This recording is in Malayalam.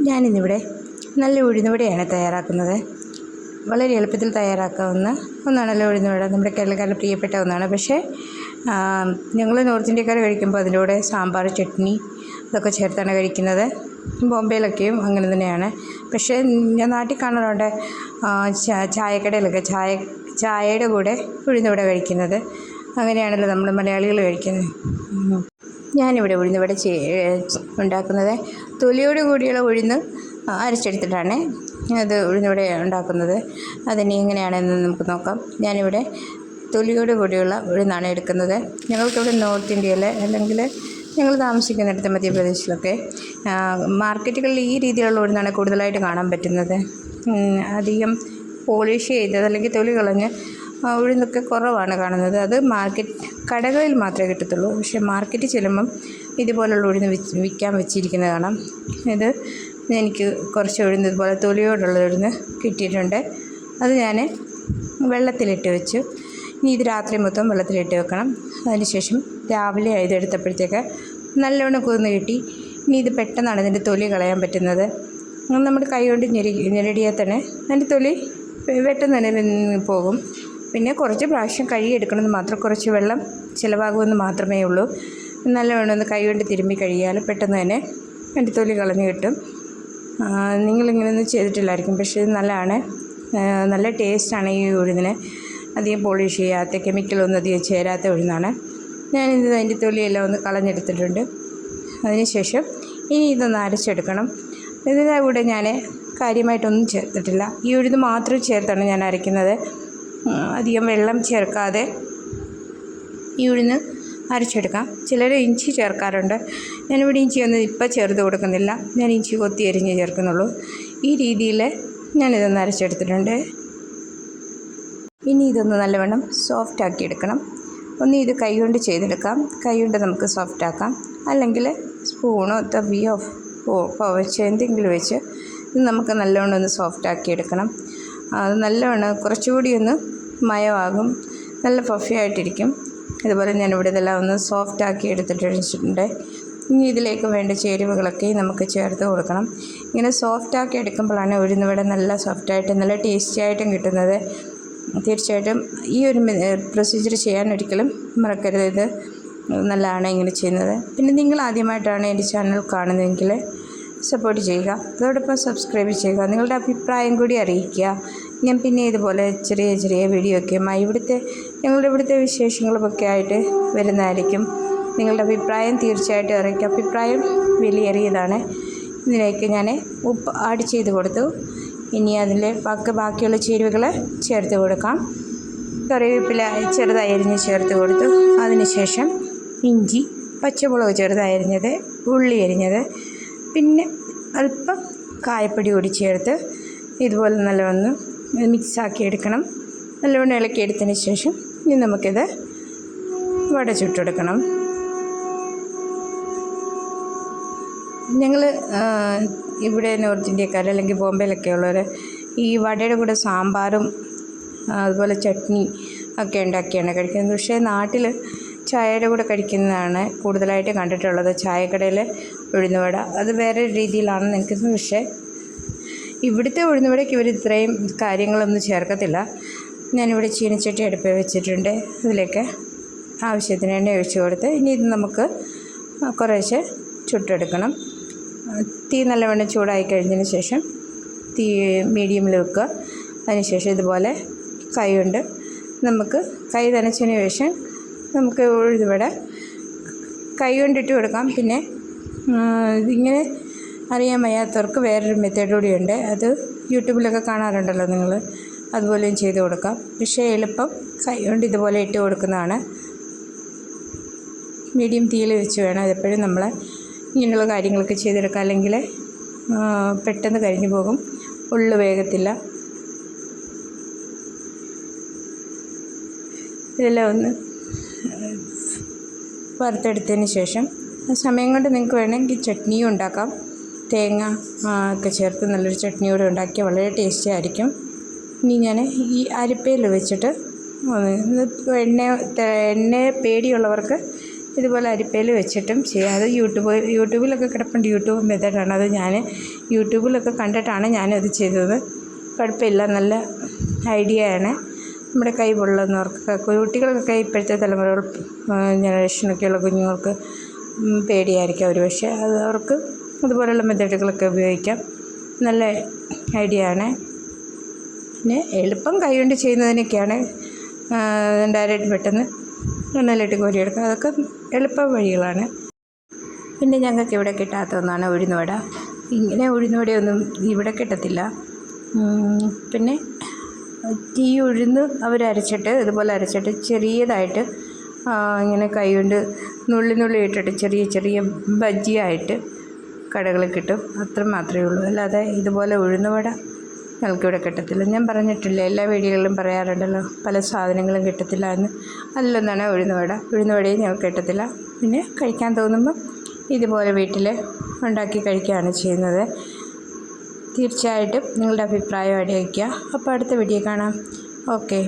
ഞാനിന്നിവിടെ നല്ല ഉഴുന്നുവടയാണ് തയ്യാറാക്കുന്നത്. വളരെ എളുപ്പത്തിൽ തയ്യാറാക്കാവുന്ന ഒന്നാണല്ലോ ഉഴുന്നുവട. നമ്മുടെ കേരളക്കാരുടെ പ്രിയപ്പെട്ട ഒന്നാണ്. പക്ഷേ ഞങ്ങൾ നോർത്ത് ഇന്ത്യക്കാർ കഴിക്കുമ്പോൾ അതിൻ്റെ കൂടെ സാമ്പാർ, ചട്നി ഇതൊക്കെ ചേർത്താണ് കഴിക്കുന്നത്. ബോംബെയിലൊക്കെയും അങ്ങനെ തന്നെയാണ്. പക്ഷേ ഞാൻ നാട്ടിൽ കാണാറുണ്ട് ചായക്കടയിലൊക്കെ ചായയുടെ കൂടെ ഉഴുന്നുവട കഴിക്കുന്നത്. അങ്ങനെയാണല്ലോ നമ്മൾ മലയാളികൾ കഴിക്കുന്നത്. ഞാനിവിടെ ഉഴുന്നുവട ഉണ്ടാക്കുന്നത് തൊലിയോട് കൂടിയുള്ള ഉഴുന്ന് അരച്ചെടുത്തിട്ടാണ് അത് ഉഴുന്നുവട ഉണ്ടാക്കുന്നത്. അതിന് എങ്ങനെയാണെന്ന് നമുക്ക് നോക്കാം. ഞാനിവിടെ തൊലിയോട് കൂടിയുള്ള ഉഴുന്നാണ് എടുക്കുന്നത്. ഞങ്ങൾക്കിവിടെ നോർത്ത് ഇന്ത്യയിൽ അല്ലെങ്കിൽ ഞങ്ങൾ താമസിക്കുന്നിടത്ത് മധ്യപ്രദേശിലൊക്കെ മാർക്കറ്റുകളിൽ ഈ രീതിയിലുള്ള ഉഴുന്നാണ് കൂടുതലായിട്ട് കാണാൻ പറ്റുന്നത്. അധികം പോളിഷ് ചെയ്തത് അല്ലെങ്കിൽ തൊലി കളഞ്ഞ് ഉഴുന്നൊക്കെ കുറവാണ് കാണുന്നത്. അത് കടകളിൽ മാത്രമേ കിട്ടത്തുള്ളൂ. പക്ഷേ മാർക്കറ്റിൽ ചെല്ലുമ്പം ഇതുപോലുള്ള ഉഴുന്ന് വിൽക്കാൻ വെച്ചിരിക്കുന്നത് കാണാം. ഇത് എനിക്ക് കുറച്ച് ഉഴുന്ന് ഇതുപോലെ തൊലിയോടുള്ള ഉഴുന്ന് കിട്ടിയിട്ടുണ്ട്. അത് ഞാൻ വെള്ളത്തിലിട്ട് വെച്ചു. ഇനി ഇത് രാത്രി മൊത്തം വെള്ളത്തിലിട്ട് വെക്കണം. അതിനുശേഷം രാവിലെ ഇതെടുത്തപ്പോഴത്തേക്ക് നല്ലവണ്ണം കുതിർന്ന് കിട്ടി. ഇനി ഇത് പെട്ടെന്നാണ് ഇതിൻ്റെ തൊലി കളയാൻ പറ്റുന്നത്. നമ്മുടെ കൈ കൊണ്ട് ഞെരടിയാൽ തന്നെ അതിൻ്റെ തൊലി പെട്ടെന്ന് തന്നെ പോകും. പിന്നെ കുറച്ച് പ്രാവശ്യം കഴുകിയെടുക്കണമെന്ന് മാത്രം, കുറച്ച് വെള്ളം ചിലവാകുമെന്ന് മാത്രമേ ഉള്ളൂ. നല്ലവണ്ണം ഒന്ന് കൈ കൊണ്ട് തിരുമ്മി കഴുകിയാൽ പെട്ടെന്ന് തന്നെ അതിൻ്റെ തൊലി കളഞ്ഞ് കിട്ടും. നിങ്ങളിങ്ങനെയൊന്നും ചെയ്തിട്ടില്ലായിരിക്കും. പക്ഷേ ഇത് നല്ലതാണ്. നല്ല ടേസ്റ്റാണ് ഈ ഉഴുന്നിന്. അധികം പോളിഷ് ചെയ്യാത്ത, കെമിക്കലൊന്നും അധികം ചേരാത്ത ഉഴുന്നാണ്. ഞാനിത് അതിൻ്റെ തൊലിയെല്ലാം ഒന്ന് കളഞ്ഞെടുത്തിട്ടുണ്ട്. അതിനുശേഷം ഇനി ഇതൊന്ന് അരച്ചെടുക്കണം. ഇതിൻ്റെ കൂടെ ഞാൻ കാര്യമായിട്ടൊന്നും ചേർത്തിട്ടില്ല. ഈ ഉഴുന്ന് മാത്രം ചേർത്താണ് ഞാൻ അരയ്ക്കുന്നത്. അധികം വെള്ളം ചേർക്കാതെ ഈ ഉഴുന്ന് അരച്ചെടുക്കാം. ചിലർ ഇഞ്ചി ചേർക്കാറുണ്ട്. ഞാനിവിടെ ഇഞ്ചിയൊന്നും ഇപ്പം ചേർത്ത് കൊടുക്കുന്നില്ല. ഞാൻ ഇഞ്ചി കൊത്തി അരിഞ്ഞ് ചേർക്കുന്നുള്ളൂ. ഈ രീതിയിൽ ഞാനിതൊന്ന് അരച്ചെടുത്തിട്ടുണ്ട്. ഇനി ഇതൊന്ന് നല്ലവണ്ണം സോഫ്റ്റാക്കി എടുക്കണം. ഒന്ന് ഇത് കൈകൊണ്ട് ചെയ്തെടുക്കാം. കൈകൊണ്ട് നമുക്ക് സോഫ്റ്റാക്കാം. അല്ലെങ്കിൽ സ്പൂണോ തവിയോ വെച്ച് എന്തെങ്കിലും വെച്ച് ഇത് നമുക്ക് നല്ലവണ്ണം ഒന്ന് സോഫ്റ്റാക്കി എടുക്കണം. അത് നല്ലവണ്ണം കുറച്ചുകൂടി ഒന്ന് മയമാകും. നല്ല പഫി ആയിട്ടിരിക്കും. ഇതുപോലെ ഞാനിവിടെ ഇതെല്ലാം ഒന്ന് സോഫ്റ്റാക്കി എടുത്തിട്ടുണ്ട്. ഇനി ഇതിലേക്ക് വേണ്ട ചേരുവകളൊക്കെ നമുക്ക് ചേർത്ത് കൊടുക്കണം. ഇങ്ങനെ സോഫ്റ്റാക്കി എടുക്കുമ്പോഴാണ് ഉഴുന്നുവട നല്ല സോഫ്റ്റായിട്ടും നല്ല ടേസ്റ്റി ആയിട്ടും കിട്ടുന്നത്. തീർച്ചയായിട്ടും ഈ ഒരു പ്രൊസീജിയർ ചെയ്യാൻ ഒരിക്കലും മറക്കരുത്. ഇത് നല്ലതാണ് ഇങ്ങനെ ചെയ്യുന്നത്. പിന്നെ നിങ്ങൾ ആദ്യമായിട്ടാണ് എൻ്റെ ചാനൽ കാണുന്നതെങ്കിൽ സപ്പോർട്ട് ചെയ്യുക. അതോടൊപ്പം സബ്സ്ക്രൈബ് ചെയ്യുക. നിങ്ങളുടെ അഭിപ്രായം കൂടി അറിയിക്കുക. ഞാൻ പിന്നെ ഇതുപോലെ ചെറിയ ചെറിയ വീഡിയോ ഒക്കെയുമായി ഞങ്ങളുടെ ഇവിടുത്തെ വിശേഷങ്ങളുമൊക്കെ ആയിട്ട് വരുന്നതായിരിക്കും. നിങ്ങളുടെ അഭിപ്രായം തീർച്ചയായിട്ടും അറിയിക്കുക. അഭിപ്രായം വിലയേറിയതാണ്. ഇതിലേക്ക് ഞാൻ ഉപ്പ് ആഡ് ചെയ്ത് കൊടുത്തു. ഇനി അതിൽ ബാക്കിയുള്ള ചേരുവകൾ ചേർത്ത് കൊടുക്കാം. കറിവേപ്പില ചെറുതായി അരിഞ്ഞ് ചേർത്ത് കൊടുത്തു. അതിനുശേഷം ഇഞ്ചി, പച്ചമുളക് ചെറുതായി അരിഞ്ഞത്, ഉള്ളി അരിഞ്ഞത്, പിന്നെ അല്പം കായപ്പൊടി കൂടി ചേർത്ത് ഇതുപോലെ നല്ലവണ്ണം മിക്സാക്കി എടുക്കണം. നല്ലവണ്ണം ഇളക്കിയെടുത്തതിന് ശേഷം ഇനി നമുക്കിത് വട ചുട്ടെടുക്കണം. ഞങ്ങൾ ഇവിടെ നോർത്ത് ഇന്ത്യക്കാർ അല്ലെങ്കിൽ ബോംബെയിലൊക്കെ ഉള്ളവർ ഈ വടയുടെ കൂടെ സാമ്പാറും അതുപോലെ ചട്നി ഒക്കെ ഉണ്ടാക്കിയാണ് കഴിക്കുന്നത്. പക്ഷേ നാട്ടിൽ ചായയുടെ കൂടെ കഴിക്കുന്നതാണ് കൂടുതലായിട്ട് കണ്ടിട്ടുള്ളത്. ചായക്കടയിൽ ഉഴുന്നുവട അത് വേറെ രീതിയിലാണെന്ന് എനിക്ക് തോന്നുന്നു. പക്ഷേ ഇവിടുത്തെ ഉഴുന്നുവടയ്ക്ക് ഇവർ ഇത്രയും കാര്യങ്ങളൊന്നും ചേർക്കത്തില്ല. ഞാനിവിടെ ചീനച്ചട്ടി അടുപ്പിൽ വെച്ചിട്ടുണ്ട്. അതിലേക്ക് ആവശ്യത്തിന് എണ്ണ ഒഴിച്ച് കൊടുത്ത് ഇനി ഇത് നമുക്ക് കുറേശ്ശെ ചുട്ടെടുക്കണം. തീ നല്ലവണ്ണം ചൂടായി കഴിഞ്ഞതിന് ശേഷം തീ മീഡിയമിൽ വെക്കുക. അതിനുശേഷം ഇതുപോലെ കൈ നനച്ചതിന് ശേഷം നമുക്ക് ഉഴുന്നുവട കൈ കൊണ്ടിട്ട് കൊടുക്കാം. പിന്നെ ഇതിങ്ങനെ അറിയാൻ വയ്യാത്തവർക്ക് വേറൊരു മെത്തേഡ് കൂടിയുണ്ട്. അത് യൂട്യൂബിലൊക്കെ കാണാറുണ്ടല്ലോ നിങ്ങൾ. അതുപോലെയും ചെയ്ത് കൊടുക്കാം. പക്ഷേ എളുപ്പം കൈ കൊണ്ട് ഇതുപോലെ ഇട്ട് കൊടുക്കുന്നതാണ്. മീഡിയം തീയിൽ വെച്ച് വേണം എപ്പോഴും നമ്മൾ ഇങ്ങനെയുള്ള കാര്യങ്ങളൊക്കെ ചെയ്തെടുക്കാം. അല്ലെങ്കിൽ പെട്ടെന്ന് കരിഞ്ഞു പോകും, ഉള്ളു വേഗത്തില്ല. ഇതെല്ലാം ഒന്ന് വറുത്തെടുത്തതിന് ശേഷം സമയം കൊണ്ട് നിങ്ങൾക്ക് വേണമെങ്കിൽ ചട്നിയും ഉണ്ടാക്കാം. തേങ്ങ ഒക്കെ ചേർത്ത് നല്ലൊരു ചട്നി കൂടെ ഉണ്ടാക്കിയാൽ വളരെ ടേസ്റ്റി ആയിരിക്കും. ഇനി ഞാൻ ഈ അരിപ്പയിൽ വെച്ചിട്ട് എണ്ണ പേടിയുള്ളവർക്ക് ഇതുപോലെ അരിപ്പയിൽ വെച്ചിട്ടും ചെയ്യാം. അത് യൂട്യൂബിലൊക്കെ കിടപ്പുണ്ട്. യൂട്യൂബ് മെത്തേഡാണ് അത്. ഞാൻ യൂട്യൂബിലൊക്കെ കണ്ടിട്ടാണ് ഞാനത് ചെയ്തത്. കുഴപ്പമില്ല, നല്ല ഐഡിയയാണ്. നമ്മുടെ കൈ പൊള്ളുന്നവർക്ക്, കുട്ടികൾക്കൊക്കെ ഇപ്പോഴത്തെ തലമുറകൾ ജനറേഷനൊക്കെയുള്ള കുഞ്ഞുങ്ങൾക്ക് പേടിയായിരിക്കും ഒരുപക്ഷെ. അത് അവർക്ക് അതുപോലെയുള്ള മെത്തേഡുകളൊക്കെ ഉപയോഗിക്കാം. നല്ല ഐഡിയ ആണ്. പിന്നെ എളുപ്പം കൈകൊണ്ട് ചെയ്യുന്നതിനൊക്കെയാണ് ഡയറക്റ്റ് പെട്ടെന്ന് എണ്ണയിലിട്ട് കോരിയെടുക്കുക. അതൊക്കെ എളുപ്പ വഴികളാണ്. പിന്നെ ഞങ്ങൾക്ക് ഇവിടെ കിട്ടാത്ത ഒന്നാണ് ഉഴുന്നുവട. ഇങ്ങനെ ഉഴുന്നുവടയൊന്നും ഇവിടെ കിട്ടത്തില്ല. പിന്നെ ഈ ഉഴുന്ന് അവരരച്ചിട്ട് ഇതുപോലെ അരച്ചിട്ട് ചെറിയതായിട്ട് ഇങ്ങനെ കൈകൊണ്ട് നുള്ളി ഇട്ടിട്ട് ചെറിയ ചെറിയ ബജ്ജിയായിട്ട് കടകളിൽ കിട്ടും. അത്ര മാത്രമേ ഉള്ളൂ. അല്ലാതെ ഇതുപോലെ ഉഴുന്നുവട ഞങ്ങൾക്കിവിടെ കിട്ടത്തില്ല. ഞാൻ പറഞ്ഞിട്ടില്ല, എല്ലാ വീഡിയോകളിലും പറയാറുണ്ടല്ലോ പല സാധനങ്ങളും കിട്ടത്തില്ല എന്ന്. അതിലൊന്നാണ് ഉഴുന്നുവട. ഉഴുന്നുവടയും ഞങ്ങൾക്ക് കിട്ടത്തില്ല. പിന്നെ കഴിക്കാൻ തോന്നുമ്പോൾ ഇതുപോലെ വീട്ടിൽ ഉണ്ടാക്കി കഴിക്കുകയാണ് ചെയ്യുന്നത്. തീർച്ചയായിട്ടും നിങ്ങളുടെ അഭിപ്രായം അറിയിക്കുക. അപ്പോൾ അടുത്ത വീഡിയോ കാണാം. ഓക്കെ.